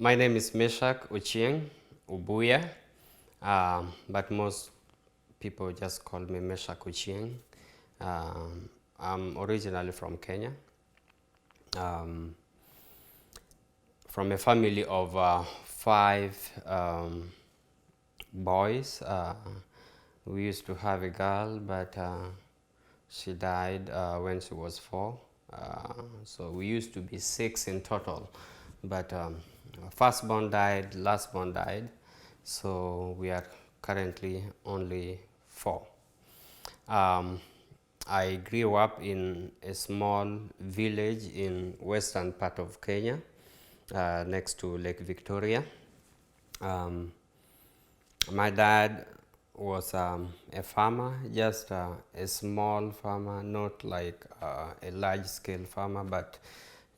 My name is Meshach OCHIENG, Ubuya, but most people just call me Meshach OCHIENG. I'm originally from Kenya, um, from a family of five boys. We used to have a girl, but she died when she was 4. So we used to be 6 in total, but firstborn died, lastborn died, so we are currently only 4. Um, I grew up in a small village in western part of Kenya, next to Lake Victoria. Um, my dad was a farmer, just a small farmer, not like a large scale farmer, but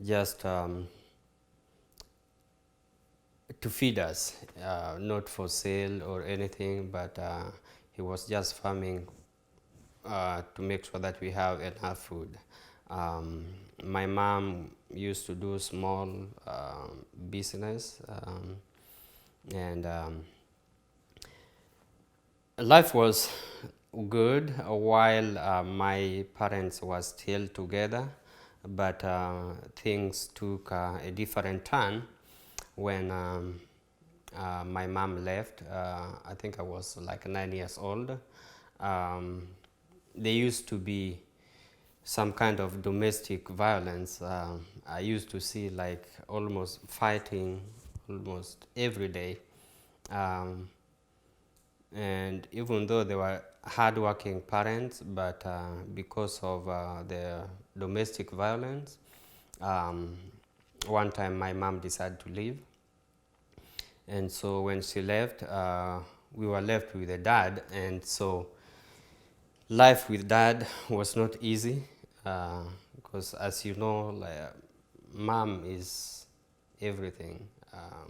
just to feed us, not for sale or anything, but he was just farming to make sure that we have enough food. My mom used to do small business, and life was good while my parents were still together, but things took a different turn when my mom left. I think I was like 9 years old. There used to be some kind of domestic violence. I used to see like almost fighting almost every day. Um, and even though they were hardworking parents, but because of the domestic violence, um, one time my mom decided to leave, and so when she left, we were left with a dad, and so life with dad was not easy, because as you know, like, mom is everything.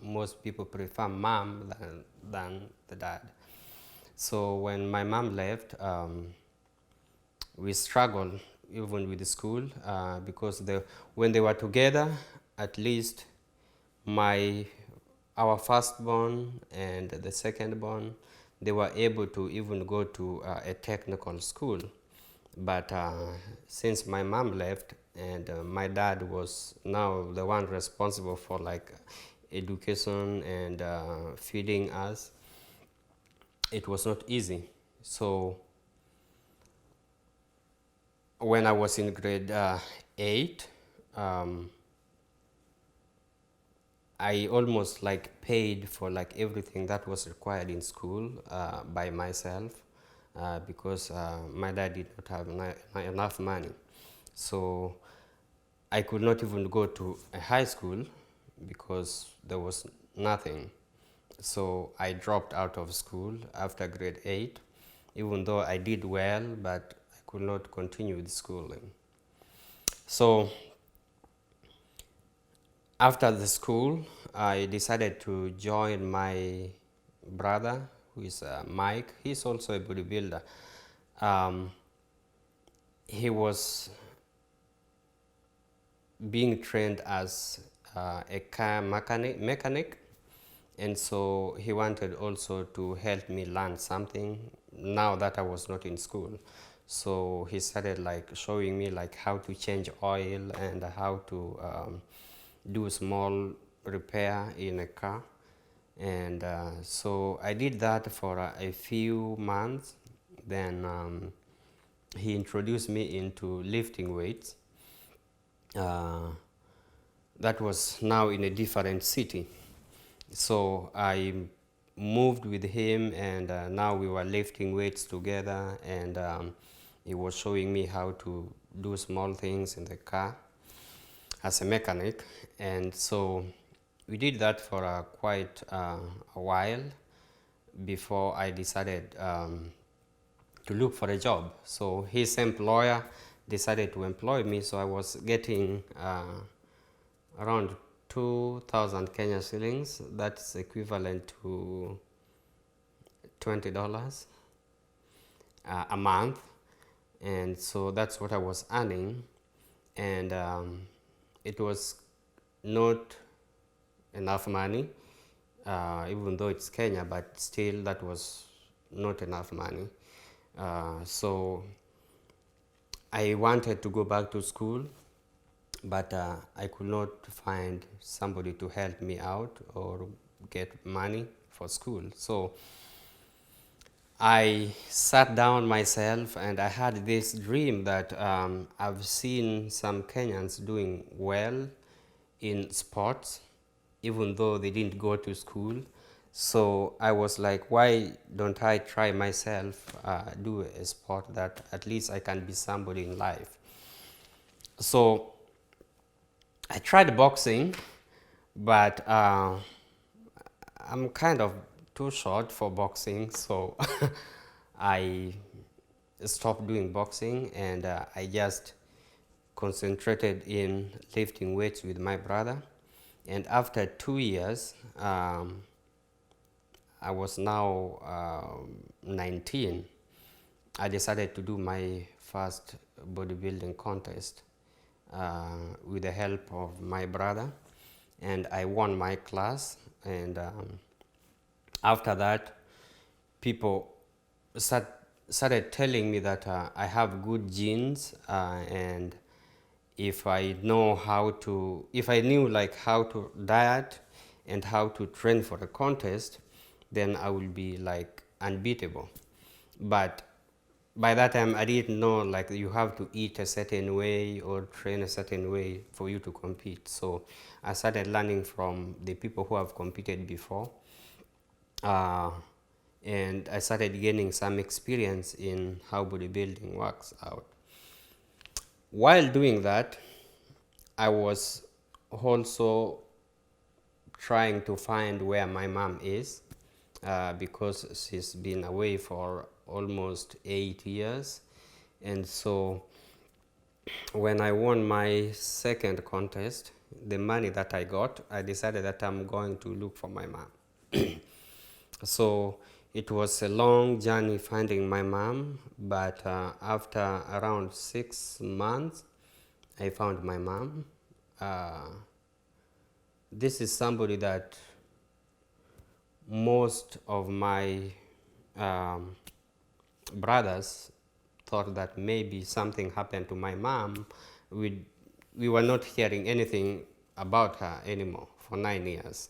Most people prefer mom than the dad. So when my mom left, we struggled even with the school, because when they were together, at least my our firstborn and the secondborn, they were able to even go to a technical school. But since my mom left and my dad was now the one responsible for like education and feeding us, it was not easy. So when I was in grade 8, I almost like paid for like everything that was required in school by myself, because my dad did not have enough money. So I could not even go to a high school because there was nothing. So I dropped out of school after grade 8, even though I did well, but I could not continue with schooling. So after the school, I decided to join my brother, who is Mike. He's also a bodybuilder. Um, he was being trained as a car mechanic, and so he wanted also to help me learn something now that I was not in school. So he started like showing me like how to change oil and how to do small repair in a car. And so I did that for a few months. Then he introduced me into lifting weights. That was now in a different city. So I moved with him, and now we were lifting weights together, and he was showing me how to do small things in the car as a mechanic. And so we did that for quite a while before I decided to look for a job. So his employer decided to employ me, so I was getting around 2,000 Kenya shillings. That's equivalent to $20 a month, and so that's what I was earning. And it was not enough money, even though it's Kenya, but still that was not enough money. So I wanted to go back to school, but I could not find somebody to help me out or get money for school. So I sat down myself and I had this dream that I've seen some Kenyans doing well in sports, even though they didn't go to school. So I was like, why don't I try myself, do a sport that at least I can be somebody in life? So I tried boxing, but I'm kind of too short for boxing, so I stopped doing boxing and I just concentrated in lifting weights with my brother. And after 2 years, I was now 19. I decided to do my first bodybuilding contest with the help of my brother, and I won my class. And after that, people started telling me that I have good genes, and if I knew like how to diet and how to train for a contest, then I will be like unbeatable. But by that time, I didn't know like you have to eat a certain way or train a certain way for you to compete. So I started learning from the people who have competed before. And I started gaining some experience in how bodybuilding works out. While doing that, I was also trying to find where my mom is, because she's been away for almost 8 years. And so when I won my second contest, the money that I got, I decided that I'm going to look for my mom. So it was a long journey finding my mom, but after around 6 months, I found my mom. This is somebody that most of my brothers thought that maybe something happened to my mom. We were not hearing anything about her anymore for 9 years,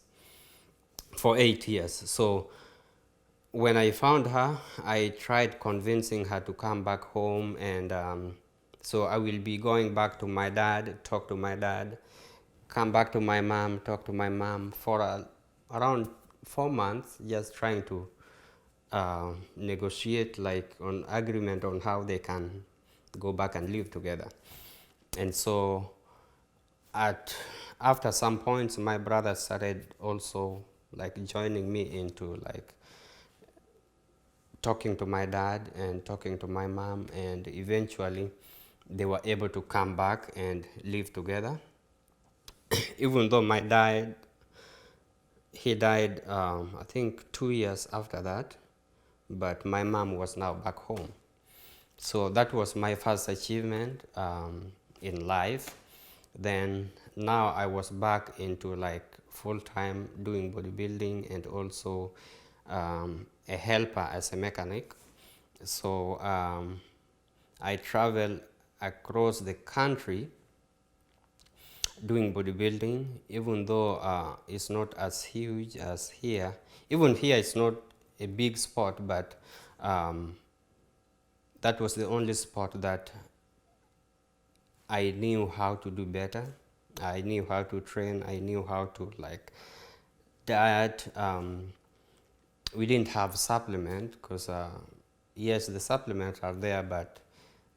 for 8 years. So when I found her, I tried convincing her to come back home, and so I will be going back to my dad, talk to my dad, come back to my mom, talk to my mom for around 4 months, just trying to negotiate like an agreement on how they can go back and live together. And so after some points, my brother started also like joining me into like talking to my dad and talking to my mom, and eventually they were able to come back and live together. Even though my dad, he died I think 2 years after that, but my mom was now back home. So that was my first achievement in life. Then now I was back into like full-time doing bodybuilding and also a helper as a mechanic. So I travel across the country doing bodybuilding, even though it's not as huge as here. Even here, it's not a big sport, but that was the only sport that I knew how to do better. I knew how to train. I knew how to like diet. We didn't have supplement because yes, the supplements are there, but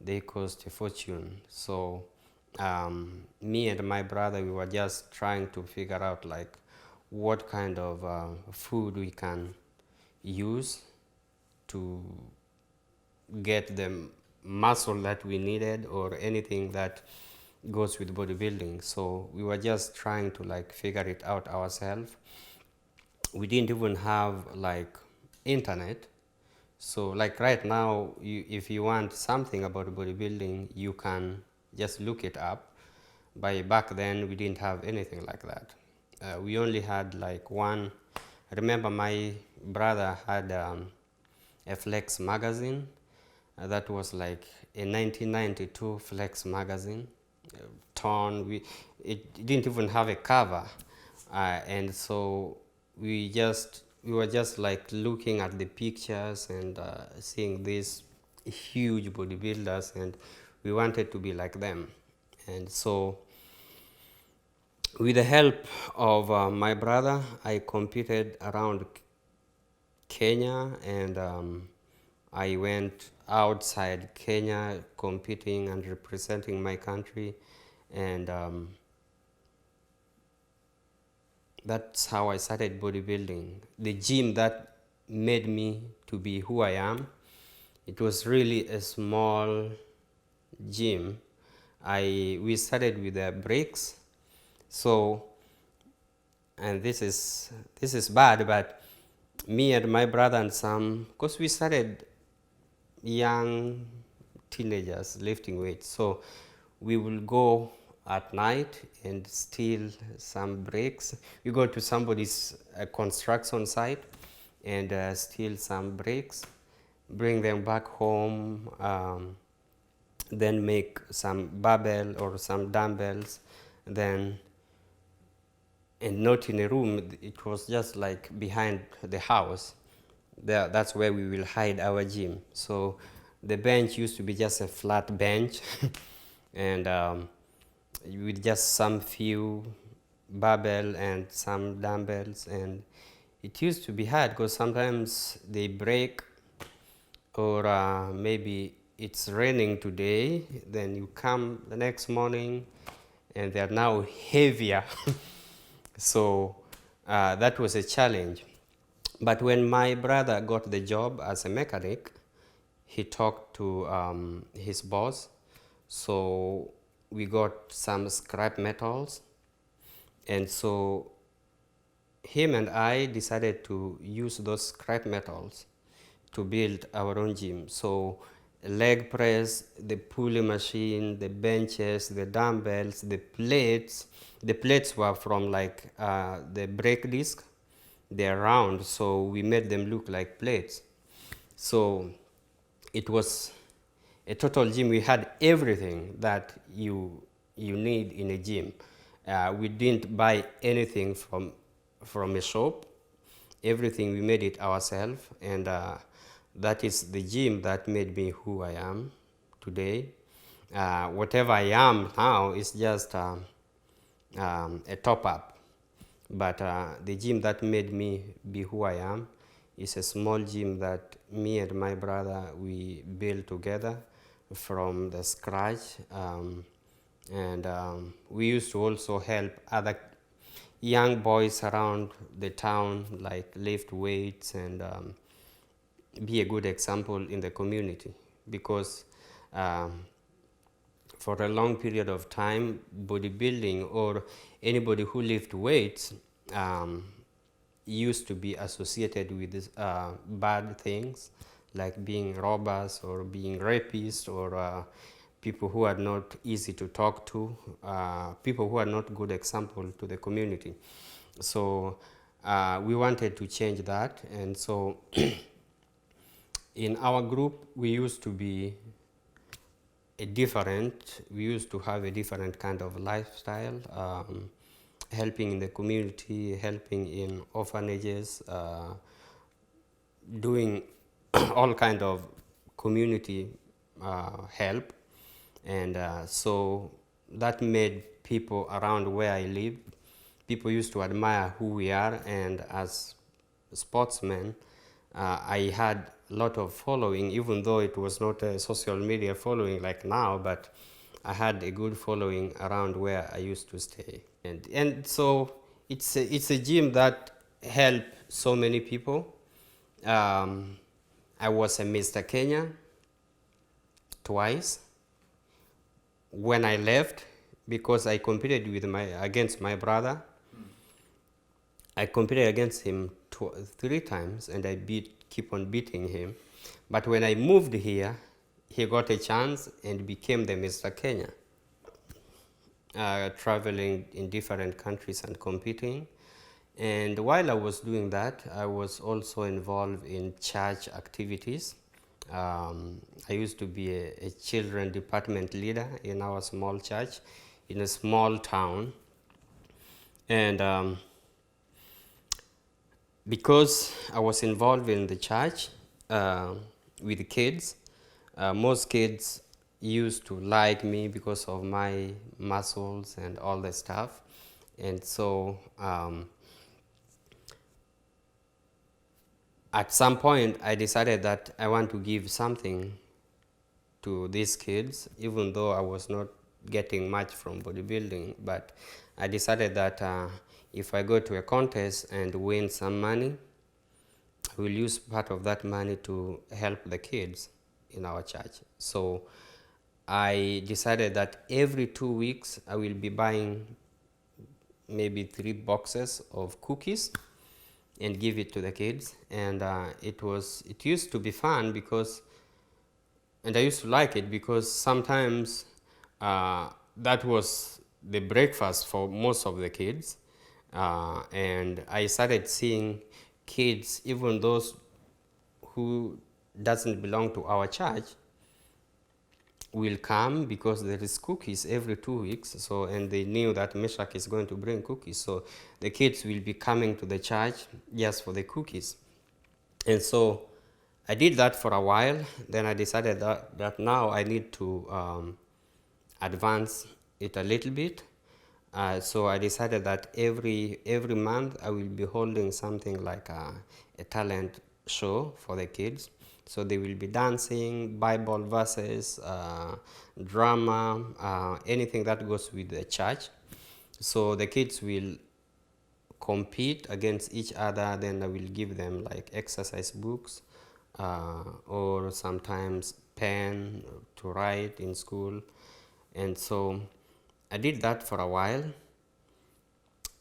they cost a fortune. So me and my brother, we were just trying to figure out like what kind of food we can use to get the muscle that we needed or anything that goes with bodybuilding. So we were just trying to like figure it out ourselves. We didn't even have like internet. So like right now, if you want something about bodybuilding, you can just look it up. By back then, we didn't have anything like that. We only had like one. I remember my brother had a Flex magazine. That was like a 1992 Flex magazine, torn. It didn't even have a cover, and so we were just like looking at the pictures and seeing these huge bodybuilders, and we wanted to be like them. And so with the help of my brother, I competed around Kenya, and I went outside Kenya competing and representing my country, and that's how I started bodybuilding. The gym that made me to be who I am, it was really a small gym. We started with the bricks, so, and this is bad, but me and my brother and some, because we started young teenagers lifting weights, so we will go at night and steal some bricks. We go to somebody's construction site and steal some bricks, bring them back home, then make some barbell or some dumbbells, then, and not in a room, it was just like behind the house. That's where we will hide our gym. So the bench used to be just a flat bench and with just some few barbell and some dumbbells, and it used to be hard because sometimes they break, or maybe it's raining today, then you come the next morning and they are now heavier. So that was a challenge. But when my brother got the job as a mechanic, he talked to his boss. So we got some scrap metals. And so him and I decided to use those scrap metals to build our own gym. So leg press, the pulley machine, the benches, the dumbbells, the plates. The plates were from like the brake disc. They're round, so we made them look like plates. So it was a total gym. We had everything that you need in a gym. We didn't buy anything from a shop. Everything we made it ourselves, and that is the gym that made me who I am today. Whatever I am now is just a top up. But the gym that made me be who I am is a small gym that me and my brother, we built together from the scratch. And we used to also help other young boys around the town, like lift weights and be a good example in the community. Because for a long period of time, bodybuilding or anybody who lifts weights used to be associated with this, bad things, like being robbers or being rapists, or people who are not easy to talk to, people who are not good example to the community. So we wanted to change that, and so in our group we used to have a different kind of lifestyle, helping in the community, helping in orphanages, doing all kind of community help. And so that made people around where I live, people used to admire who we are. And as sportsmen, I had a lot of following, even though it was not a social media following like now, but I had a good following around where I used to stay. And so it's a gym that helped so many people. I was a Mr. Kenya twice. When I left, because I competed against my brother, I competed against him 3 times, and I keep on beating him. But when I moved here, he got a chance and became the Mr. Kenya, traveling in different countries and competing. And while I was doing that, I was also involved in church activities. I used to be a children department leader in our small church in a small town. And because I was involved in the church with the kids, most kids used to like me because of my muscles and all the stuff. And so at some point, I decided that I want to give something to these kids, even though I was not getting much from bodybuilding. But I decided that if I go to a contest and win some money, I will use part of that money to help the kids in our church. So I decided that every 2 weeks I will be buying maybe 3 boxes of cookies and give it to the kids. And it used to be fun because, and I used to like it because sometimes that was the breakfast for most of the kids. And I started seeing kids, even those who doesn't belong to our church, will come because there is cookies every 2 weeks. So, and they knew that Meshach is going to bring cookies. So the kids will be coming to the church just for the cookies. And so I did that for a while. Then I decided that now I need to advance it a little bit. So I decided that every month I will be holding something like a talent show for the kids. So they will be dancing, Bible verses, drama, anything that goes with the church. So the kids will compete against each other. Then I will give them like exercise books or sometimes pen to write in school. And so I did that for a while.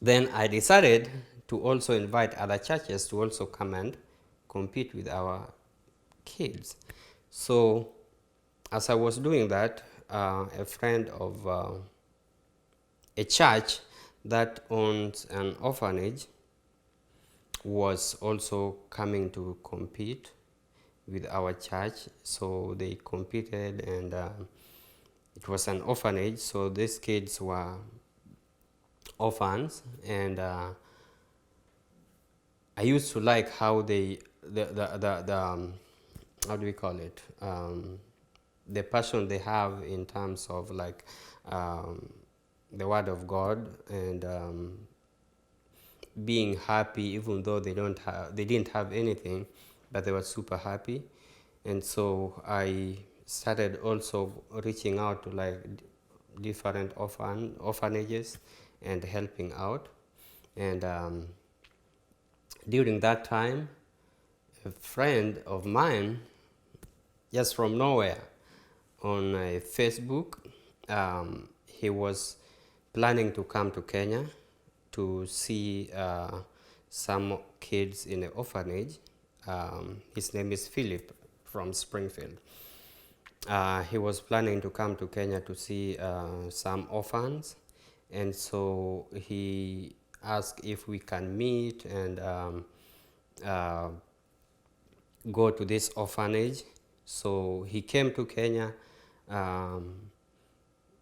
Then I decided to also invite other churches to also come and compete with our kids. So as I was doing that, a friend of a church that owns an orphanage was also coming to compete with our church. So they competed, and it was an orphanage. So these kids were orphans, and I used to like how the how do we call it, the passion they have in terms of like the word of God, and being happy even though they didn't have anything, but they were super happy. And so I started also reaching out to like different orphanages and helping out. And during that time, a friend of mine, just from nowhere, on Facebook, he was planning to come to Kenya to see some kids in an orphanage. His name is Philip from Springfield. He was planning to come to Kenya to see some orphans, and so he asked if we can meet and go to this orphanage. So he came to Kenya.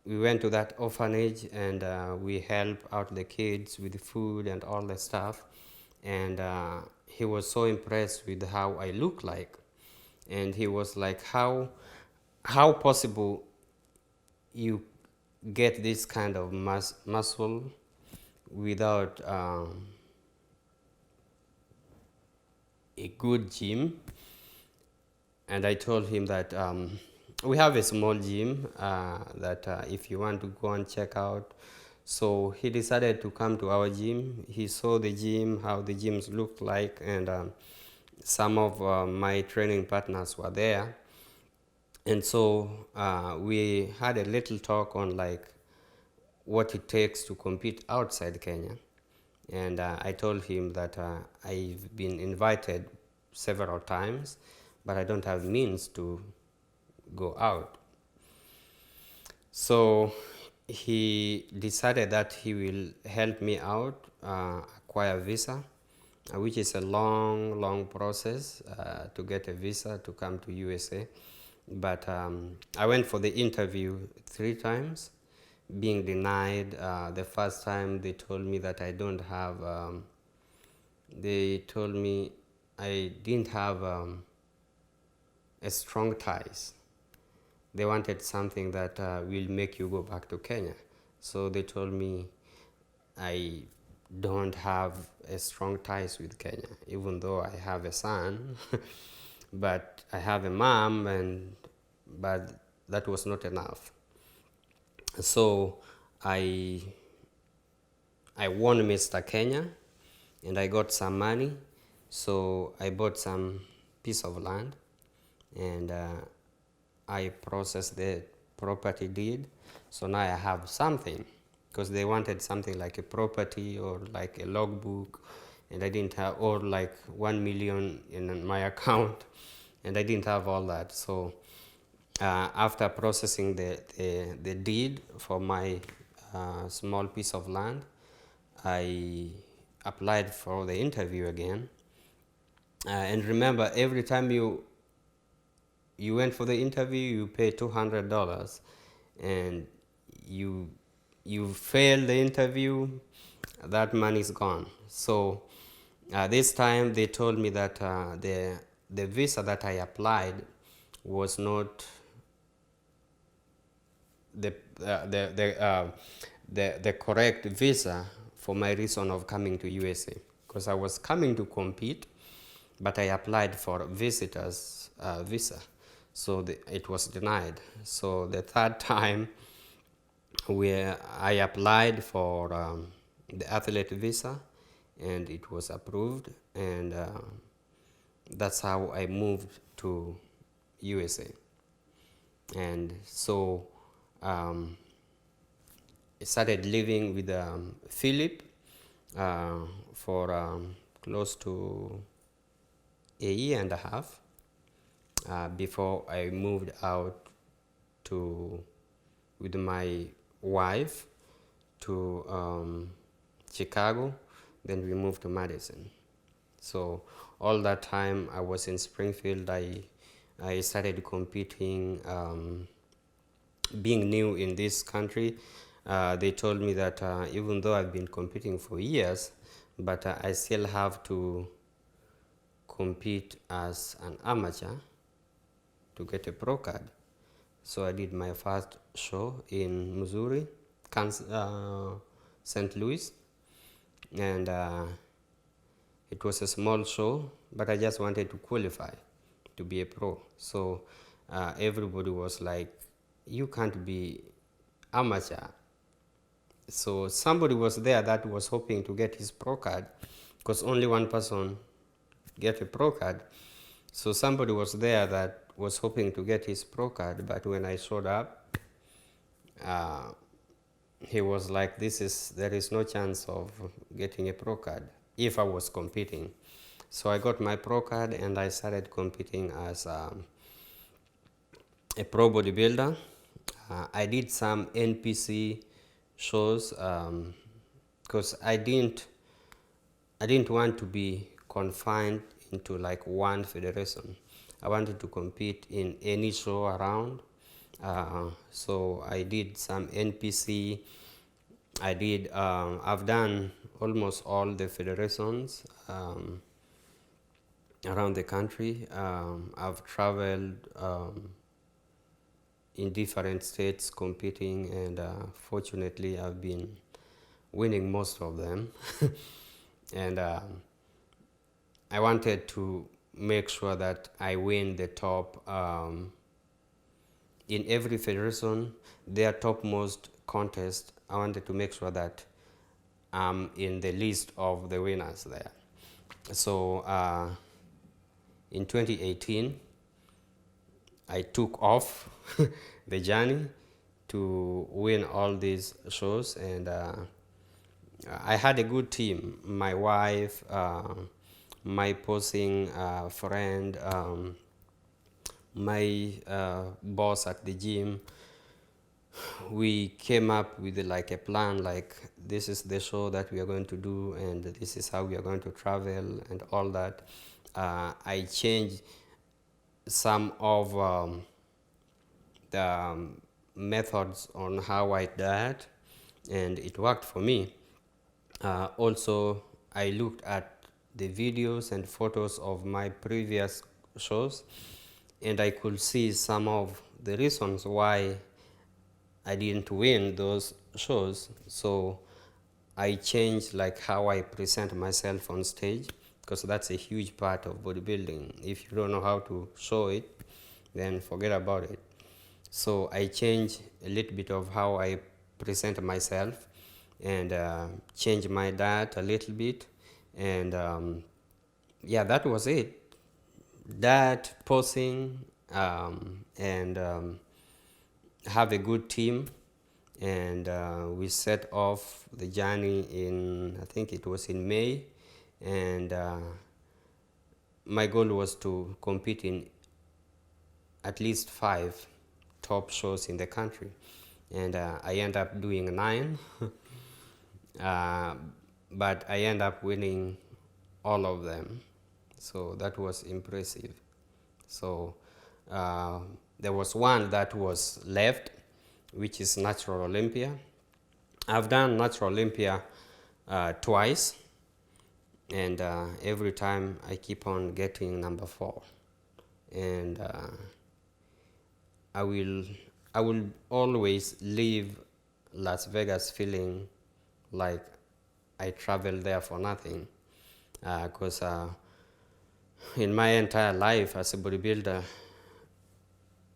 We went to that orphanage, and we helped out the kids with food and all the stuff. And he was so impressed with how I look like, and he was like, how possible you get this kind of muscle without a good gym. And I told him that we have a small gym that if you want to go and check out. So he decided to come to our gym. He saw the gym, how the gyms looked like, and some of my training partners were there. And so we had a little talk on like what it takes to compete outside Kenya. And I told him that I've been invited several times, but I don't have means to go out. So he decided that he will help me out acquire a visa, which is a long process to get a visa to come to USA. But I went for the interview 3 times, being denied. The first time they told me that I don't have, they told me I didn't have a strong ties. They wanted something that will make you go back to Kenya. So they told me I don't have a strong ties with Kenya, even though I have a son, but I have a mom, but that was not enough. So I won Mr. Kenya, and I got some money. So I bought some piece of land, and I processed the property deed. So now I have something, because they wanted something like a property or like a logbook, and I didn't have, or like 1 million in my account, and I didn't have all that. So after processing the deed for my small piece of land, I applied for the interview again. And remember, every time you went for the interview, you pay $200, and you fail the interview, that money is gone. So this time they told me that the visa that I applied was not the correct visa for my reason of coming to USA, because I was coming to compete, but I applied for visitors visa, so it was denied. So the third time, where I applied for the athlete visa, and it was approved, and that's how I moved to USA. And so I started living with Philip for close to a year and a half before I moved out with my wife to Chicago. Then we moved to Madison. So all that time I was in Springfield, I started competing. Being new in this country, they told me that even though I've been competing for years, but I still have to compete as an amateur to get a pro card. So I did my first show in Missouri, St. Louis, and it was a small show, but I just wanted to qualify to be a pro. So everybody was like, you can't be amateur. So somebody was there that was hoping to get his pro card, because only one person get a pro card. So somebody was there that was hoping to get his pro card, but when I showed up, he was like, there is no chance of getting a pro card if I was competing. So I got my pro card, and I started competing as a pro bodybuilder. I did some NPC shows because I didn't want to be confined into like one federation. I wanted to compete in any show around. So I did some NPC. I've done almost all the federations around the country. I've traveled in different states competing, and fortunately I've been winning most of them. And I wanted to make sure that I win the top in every federation, their topmost contest. I wanted to make sure that I'm in the list of the winners there. So in 2018, I took off the journey to win all these shows, and I had a good team. My wife, my posing friend, my boss at the gym, we came up with like a plan, like this is the show that we are going to do and this is how we are going to travel and all that. I changed some of the methods on how I diet, and it worked for me. Also, I looked at the videos and photos of my previous shows, and I could see some of the reasons why I didn't win those shows. So I changed like how I present myself on stage, because that's a huge part of bodybuilding. If you don't know how to show it, then forget about it. So I changed a little bit of how I present myself, and change my diet a little bit, and yeah, that was it. Diet, posing, and have a good team, and we set off the journey in, I think it was in May, and my goal was to compete in at least 5 top shows in the country, and I end up doing 9. But I end up winning all of them, so that was impressive. So there was one that was left, which is Natural Olympia. I've done Natural Olympia twice, and every time I keep on getting number 4, and I will always leave Las Vegas feeling like I traveled there for nothing, because in my entire life as a bodybuilder,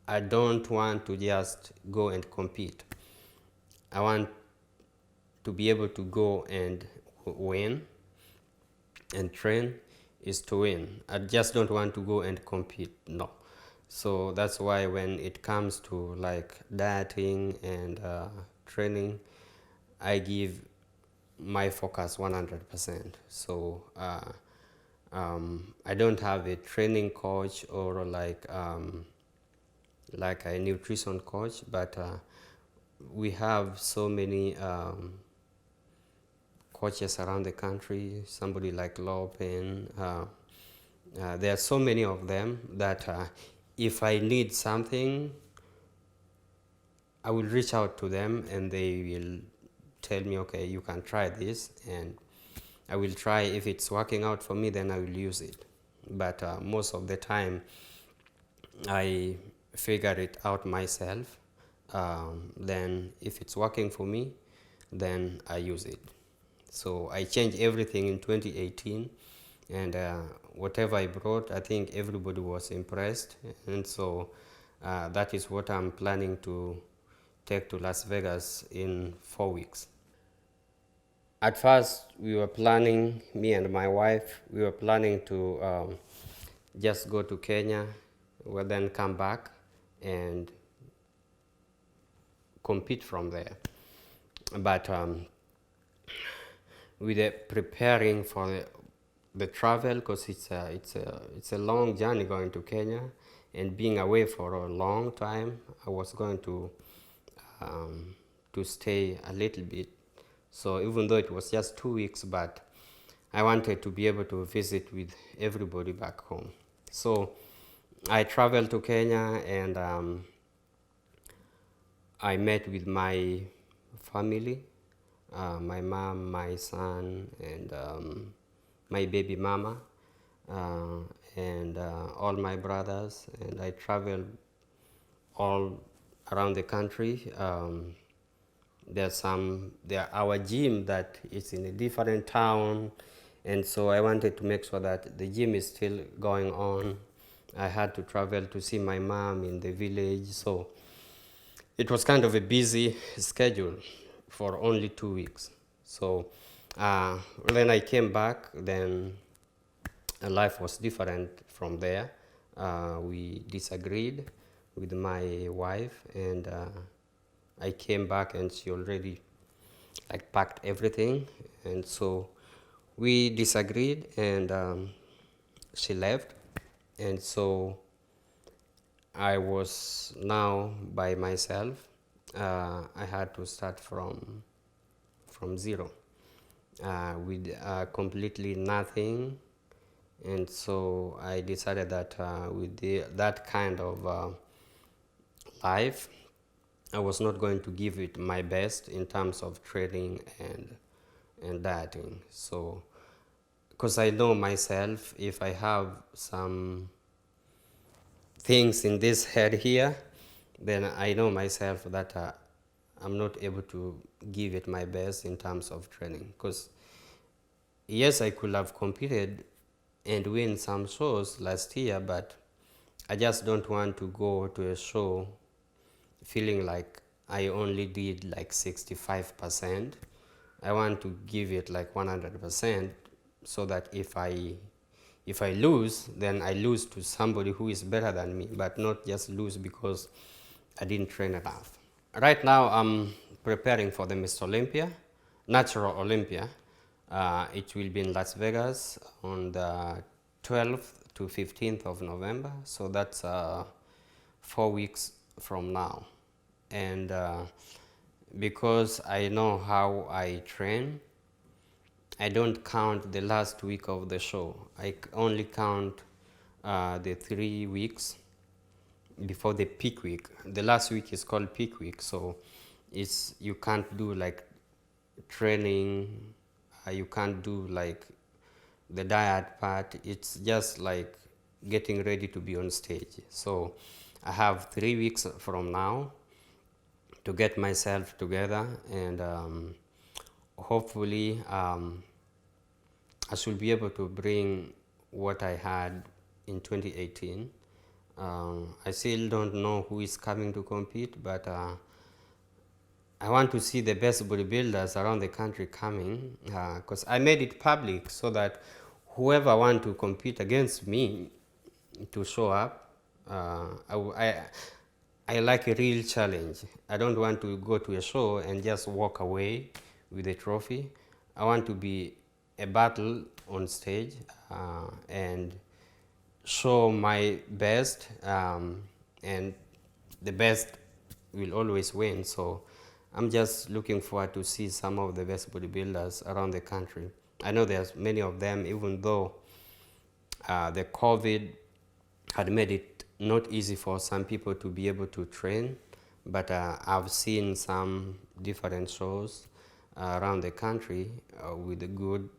I don't want to just go and compete. I want to be able to go and win, and train is to win. I just don't want to go and compete, no. So that's why when it comes to like dieting and training, I give my focus 100%. So I don't have a training coach or like a nutrition coach, but we have so many coaches around the country. Somebody like Lopen. There are so many of them that if I need something, I will reach out to them and they will tell me, okay, you can try this, and I will try. If it's working out for me, then I will use it. But most of the time, I figure it out myself. Then if it's working for me, then I use it. So I changed everything in 2018, and whatever I brought, I think everybody was impressed, and so that is what I'm planning to take to Las Vegas in 4 weeks. At first, we were planning, me and my wife, we were planning to just go to Kenya, well, then come back and compete from there. But with the preparing for the travel, because it's a long journey going to Kenya, and being away for a long time, I was going to stay a little bit. So even though it was just 2 weeks, but I wanted to be able to visit with everybody back home. So I traveled to Kenya, and I met with my family, my mom, my son, and my baby mama, and all my brothers, and I traveled all around the country. There's our gym that is in a different town, and so I wanted to make sure that the gym is still going on. I had to travel to see my mom in the village, so it was kind of a busy schedule for only 2 weeks. So when I came back, then life was different from there. We disagreed with my wife, and I came back and she already like packed everything, and so we disagreed, and she left, and so I was now by myself. I had to start from zero, with completely nothing. And so I decided that with that kind of life, I was not going to give it my best in terms of training and dieting. So, because I know myself, if I have some things in this head here, then I know myself that I'm not able to give it my best in terms of training. Because yes, I could have competed and win some shows last year, but I just don't want to go to a show feeling like I only did like 65%. I want to give it like 100%, so that if I lose, then I lose to somebody who is better than me, but not just lose because I didn't train enough. Right now, I'm preparing for the Mr. Olympia, Natural Olympia. It will be in Las Vegas on the 12th to 15th of November. So that's 4 weeks from now. And because I know how I train, I don't count the last week of the show. I only count the 3 weeks before the peak week. The last week is called peak week, so you can't do like training, you can't do like the diet part. It's just like getting ready to be on stage. So I have 3 weeks from now to get myself together, and hopefully I should be able to bring what I had in 2018. I still don't know who is coming to compete, but I want to see the best bodybuilders around the country coming, because I made it public so that whoever want to compete against me to show up. I like a real challenge. I don't want to go to a show and just walk away with a trophy. I want to be a battle on stage, and show my best, and the best will always win. So I'm just looking forward to see some of the best bodybuilders around the country. I know there's many of them, even though the COVID had made it not easy for some people to be able to train, but I've seen some different shows around the country with a good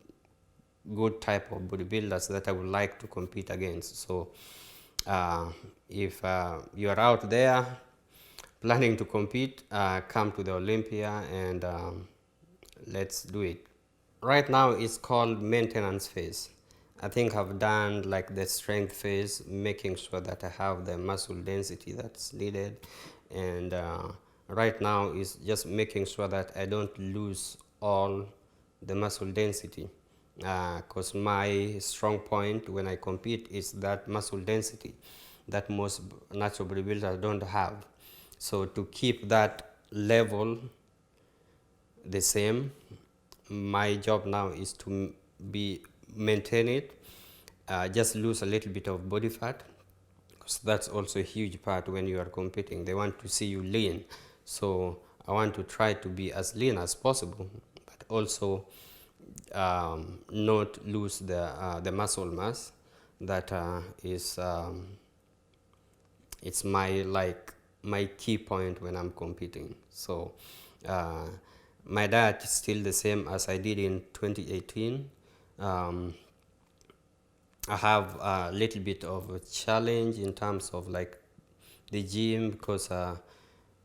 type of bodybuilders that I would like to compete against. So if you are out there planning to compete, come to the Olympia, and let's do it. Right now it's called maintenance phase. I think I've done like the strength phase, making sure that I have the muscle density that's needed, and right now is just making sure that I don't lose all the muscle density, because my strong point when I compete is that muscle density that most natural bodybuilders don't have. So to keep that level the same, my job now is to maintain it, just lose a little bit of body fat, because that's also a huge part when you are competing. They want to see you lean, so I want to try to be as lean as possible, but also not lose the muscle mass that is it's my key point when I'm competing. So my diet is still the same as I did in 2018. I have a little bit of a challenge in terms of like the gym, because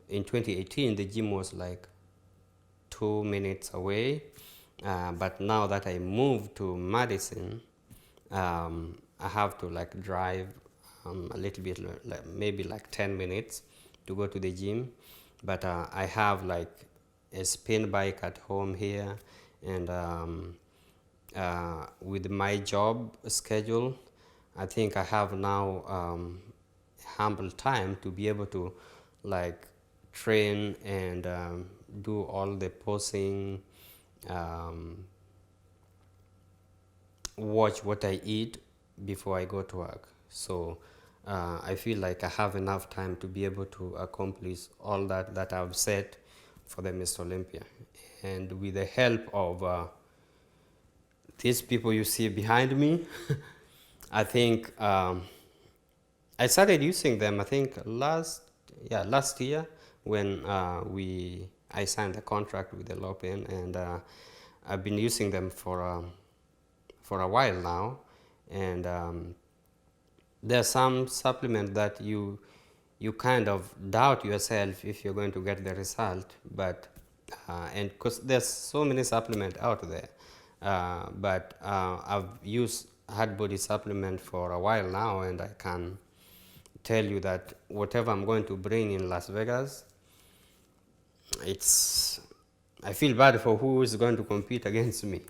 in 2018 the gym was like 2 minutes away, but now that I moved to Madison, I have to like drive a little bit, like maybe like 10 minutes to go to the gym. But I have like a spin bike at home here, and with my job schedule, I think I have now ample time to be able to like train and do all the posing, watch what I eat before I go to work. So I feel like I have enough time to be able to accomplish all that I've set for the Mr. Olympia. And with the help of these people you see behind me, I think I started using them. I think last year when I signed the contract with the Lopen, and I've been using them for a while now, and there are some supplements that you kind of doubt yourself if you're going to get the result, but and because there's so many supplements out there, but I've used Hardbody supplement for a while now, and I can tell you that whatever I'm going to bring in Las Vegas, I feel bad for who is going to compete against me.